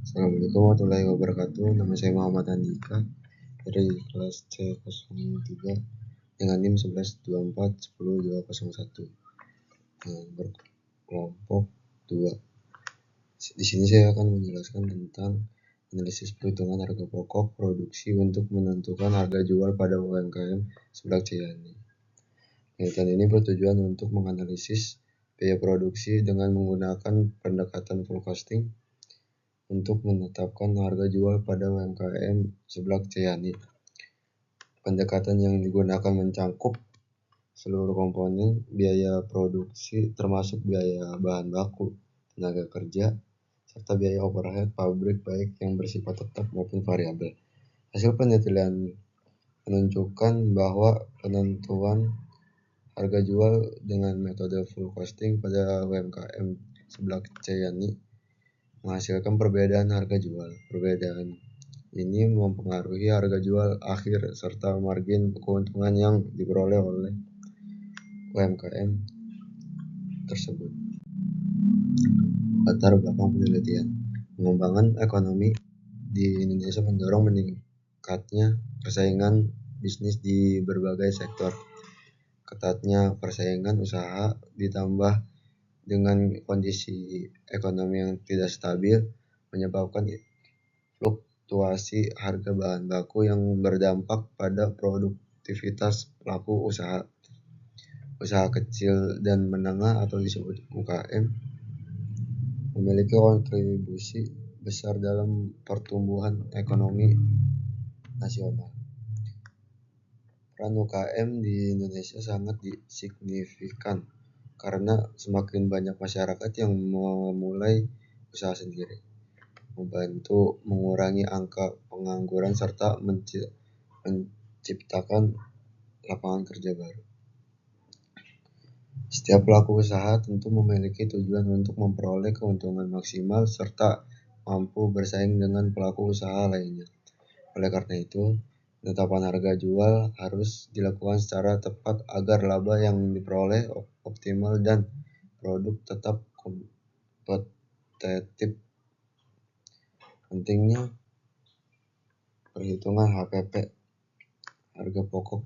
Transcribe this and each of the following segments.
Assalamualaikum warahmatullahi wabarakatuh. Nama saya Muhammad Andika dari kelas C03 dengan NIM 1124100201 berkelompok 2. Di sini saya akan menjelaskan tentang analisis perhitungan harga pokok produksi untuk menentukan harga jual pada UMKM seblak Ciani. Penelitian ini bertujuan untuk menganalisis biaya produksi dengan menggunakan pendekatan full costing untuk menetapkan harga jual pada UMKM seblak Ciani. Pendekatan yang digunakan mencakup seluruh komponen biaya produksi termasuk biaya bahan baku, tenaga kerja, serta biaya overhead pabrik baik yang bersifat tetap maupun variabel. Hasil penelitian menunjukkan bahwa penentuan harga jual dengan metode full costing pada UMKM seblak Ciani menghasilkan perbedaan harga jual. Perbedaan ini mempengaruhi harga jual akhir serta margin keuntungan yang diperoleh oleh UMKM tersebut. Latar belakang penelitian. Pengembangan ekonomi di Indonesia mendorong meningkatnya persaingan bisnis di berbagai sektor. Ketatnya persaingan usaha ditambah dengan kondisi ekonomi yang tidak stabil menyebabkan fluktuasi harga bahan baku yang berdampak pada produktivitas pelaku usaha. Usaha kecil dan menengah atau disebut UKM memiliki kontribusi besar dalam pertumbuhan ekonomi nasional. Peran UKM di Indonesia sangat signifikan karena semakin banyak masyarakat yang memulai usaha sendiri, membantu mengurangi angka pengangguran serta menciptakan lapangan kerja baru. Setiap pelaku usaha tentu memiliki tujuan untuk memperoleh keuntungan maksimal serta mampu bersaing dengan pelaku usaha lainnya. Oleh karena itu, penetapan harga jual harus dilakukan secara tepat agar laba yang diperoleh optimal dan produk tetap kompetitif. Pentingnya perhitungan HPP, harga pokok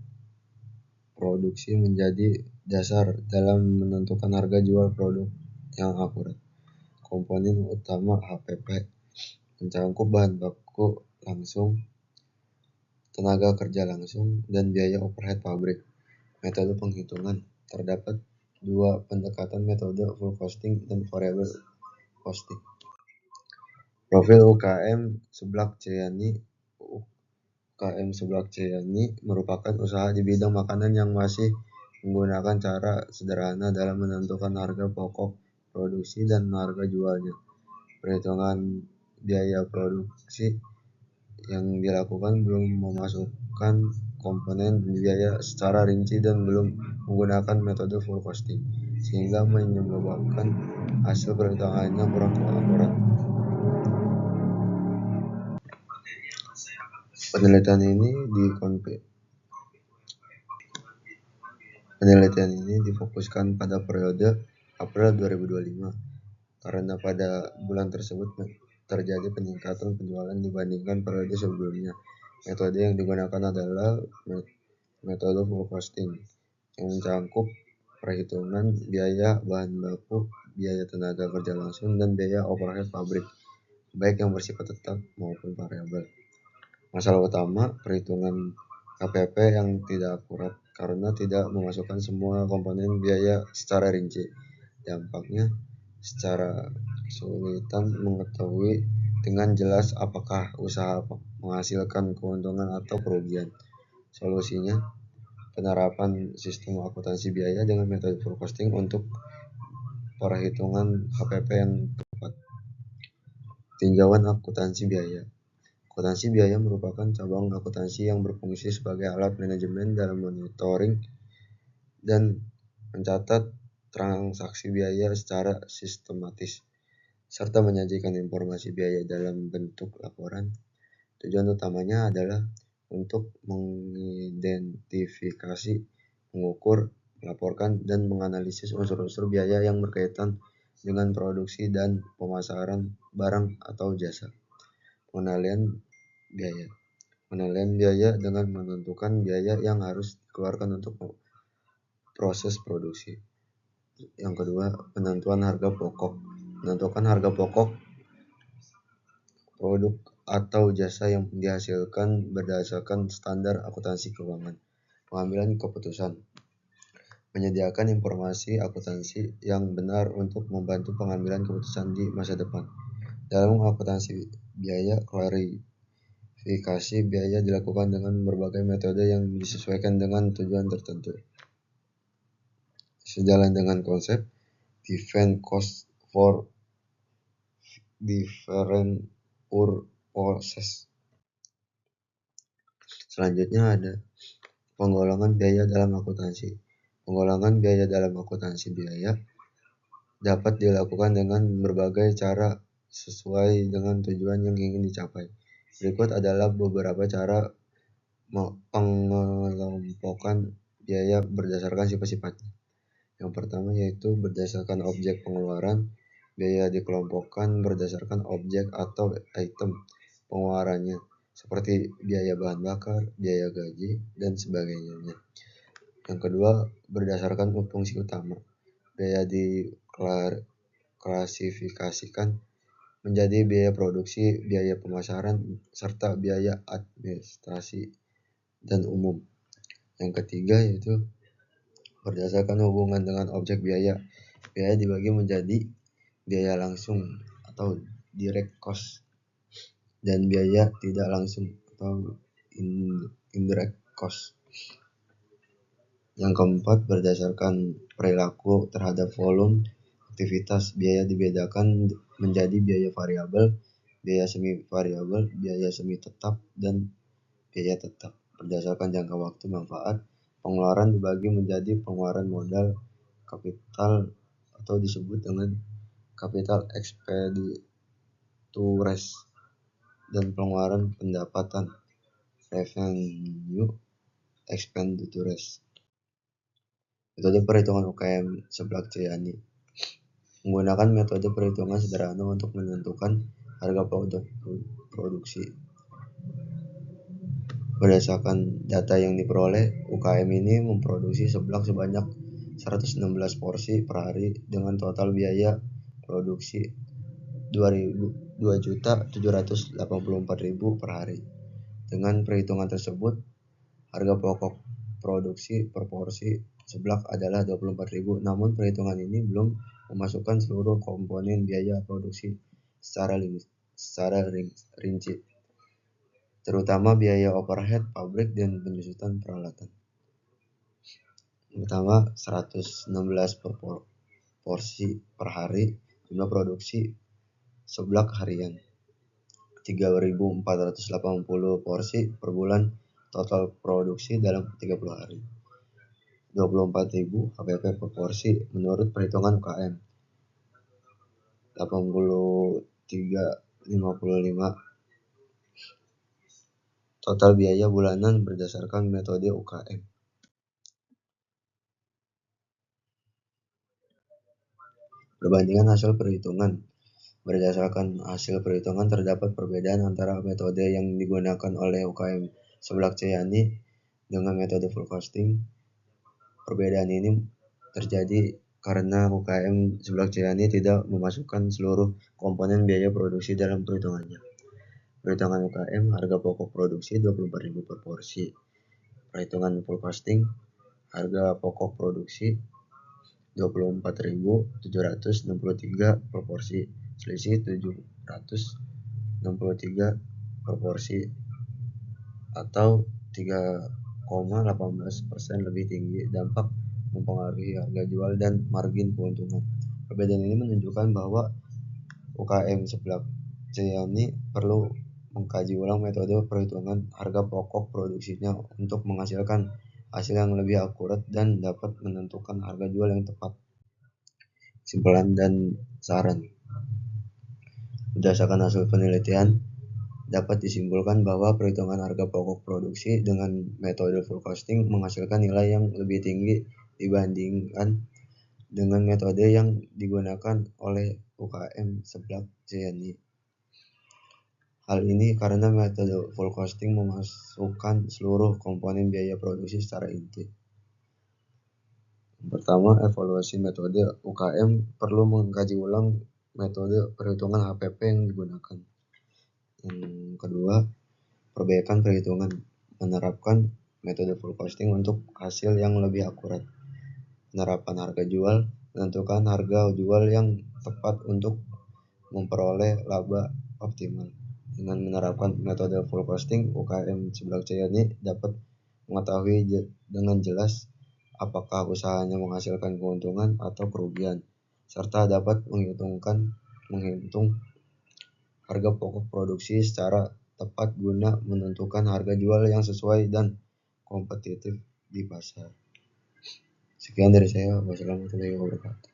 produksi, menjadi dasar dalam menentukan harga jual produk yang akurat. Komponen utama HPP mencakup bahan baku langsung, tenaga kerja langsung, dan biaya overhead pabrik. Metode penghitungan. Terdapat dua pendekatan, metode full costing dan variable costing. Profil UKM seblak Ciani. UKM seblak Ciani merupakan usaha di bidang makanan yang masih menggunakan cara sederhana dalam menentukan harga pokok produksi dan harga jualnya. Perhitungan biaya produksi yang dilakukan belum memasukkan komponen biaya secara rinci dan belum menggunakan metode full costing, sehingga menyebabkan hasil perhitungannya kurang akurat. Penelitian ini difokuskan pada periode April 2025 karena pada bulan tersebut terjadi peningkatan penjualan dibandingkan periode sebelumnya. Metode yang digunakan adalah metode full costing yang mencakup perhitungan biaya bahan baku, biaya tenaga kerja langsung, dan biaya overhead pabrik, baik yang bersifat tetap maupun variabel. Masalah utama perhitungan HPP yang tidak akurat karena tidak memasukkan semua komponen biaya secara rinci. Dampaknya secara kesulitan mengetahui dengan jelas apakah usaha menghasilkan keuntungan atau kerugian. Solusinya, penerapan sistem akuntansi biaya dengan metode full costing untuk perhitungan HPP yang tepat. Tinjauan akuntansi biaya. Akuntansi biaya merupakan cabang akuntansi yang berfungsi sebagai alat manajemen dalam monitoring dan mencatat transaksi biaya secara sistematis, serta menyajikan informasi biaya dalam bentuk laporan. Tujuan utamanya adalah untuk mengidentifikasi, mengukur, melaporkan, dan menganalisis unsur-unsur biaya yang berkaitan dengan produksi dan pemasaran barang atau jasa. Pengendalian biaya. Pengendalian biaya dengan menentukan biaya yang harus dikeluarkan untuk proses produksi. Yang kedua, penentuan harga pokok. Menentukan harga pokok produk atau jasa yang dihasilkan berdasarkan standar akuntansi keuangan. Pengambilan keputusan. Menyediakan informasi akuntansi yang benar untuk membantu pengambilan keputusan di masa depan. Dalam akuntansi biaya, klarifikasi biaya dilakukan dengan berbagai metode yang disesuaikan dengan tujuan tertentu. Sejalan dengan konsep define cost for different purposes. Selanjutnya ada penggolongan biaya dalam akuntansi. Penggolongan biaya dalam akuntansi biaya dapat dilakukan dengan berbagai cara sesuai dengan tujuan yang ingin dicapai. Berikut adalah beberapa cara pengelompokan biaya berdasarkan sifat-sifatnya. Yang pertama yaitu berdasarkan objek pengeluaran. Biaya dikelompokkan berdasarkan objek atau item pengeluarannya, seperti biaya bahan bakar, biaya gaji, dan sebagainya. Yang kedua, berdasarkan fungsi utama. Biaya diklasifikasikan menjadi biaya produksi, biaya pemasaran, serta biaya administrasi dan umum. Yang ketiga yaitu berdasarkan hubungan dengan objek biaya. Biaya dibagi menjadi biaya langsung atau direct cost dan biaya tidak langsung atau indirect cost. Yang keempat, berdasarkan perilaku terhadap volume aktivitas. Biaya dibedakan menjadi biaya variabel, biaya semi variabel, biaya semi tetap, dan biaya tetap. Berdasarkan jangka waktu manfaat, pengeluaran dibagi menjadi pengeluaran modal, kapital atau disebut dengan capital expenditures, dan pengeluaran pendapatan, revenue expenditures. Metode perhitungan UKM seblak Ceyani. Menggunakan metode perhitungan sederhana untuk menentukan harga produksi. Berdasarkan data yang diperoleh, UKM ini memproduksi seblak sebanyak 116 porsi per hari dengan total biaya produksi 2.784.000 per hari. Dengan perhitungan tersebut, harga pokok produksi per porsi seblak adalah 24.000. Namun perhitungan ini belum memasukkan seluruh komponen biaya produksi secara rinci, terutama biaya overhead pabrik dan penyusutan peralatan. Pertama, 116 per porsi per hari, jumlah produksi seblak harian 3.480 porsi per bulan, total produksi dalam 30 hari 24.000 HPP per porsi menurut perhitungan UKM 83,55. Total biaya bulanan berdasarkan metode UKM. Perbandingan hasil perhitungan. Berdasarkan hasil perhitungan terdapat perbedaan antara metode yang digunakan oleh UKM seblak Ceyani dengan metode full costing. Perbedaan ini terjadi karena UKM seblak Ceyani tidak memasukkan seluruh komponen biaya produksi dalam perhitungannya. Perhitungan UKM, harga pokok produksi 24.000 per porsi. Perhitungan full costing, harga pokok produksi 24.763 per porsi, selisih 763 per porsi atau 3,18% lebih tinggi. Dampak mempengaruhi harga jual dan margin keuntungan. Perbedaan ini menunjukkan bahwa UKM seblak Ceyani perlu mengkaji ulang metode perhitungan harga pokok produksinya untuk menghasilkan hasil yang lebih akurat dan dapat menentukan harga jual yang tepat. Kesimpulan dan saran. Berdasarkan hasil penelitian, dapat disimpulkan bahwa perhitungan harga pokok produksi dengan metode full costing menghasilkan nilai yang lebih tinggi dibandingkan dengan metode yang digunakan oleh UKM seblak Ceyani. Hal ini karena metode full costing memasukkan seluruh komponen biaya produksi secara inti. Pertama, evaluasi metode. UKM perlu mengkaji ulang metode perhitungan HPP yang digunakan. Yang kedua, perbaikan perhitungan. Menerapkan metode full costing untuk hasil yang lebih akurat. Penerapan harga jual. Menentukan harga jual yang tepat untuk memperoleh laba optimal. Dengan menerapkan metode full costing, UKM Seblak Cayani dapat mengetahui dengan jelas apakah usahanya menghasilkan keuntungan atau kerugian, serta dapat menghitung harga pokok produksi secara tepat guna menentukan harga jual yang sesuai dan kompetitif di pasar. Sekian dari saya. Wassalamualaikum warahmatullahi wabarakatuh.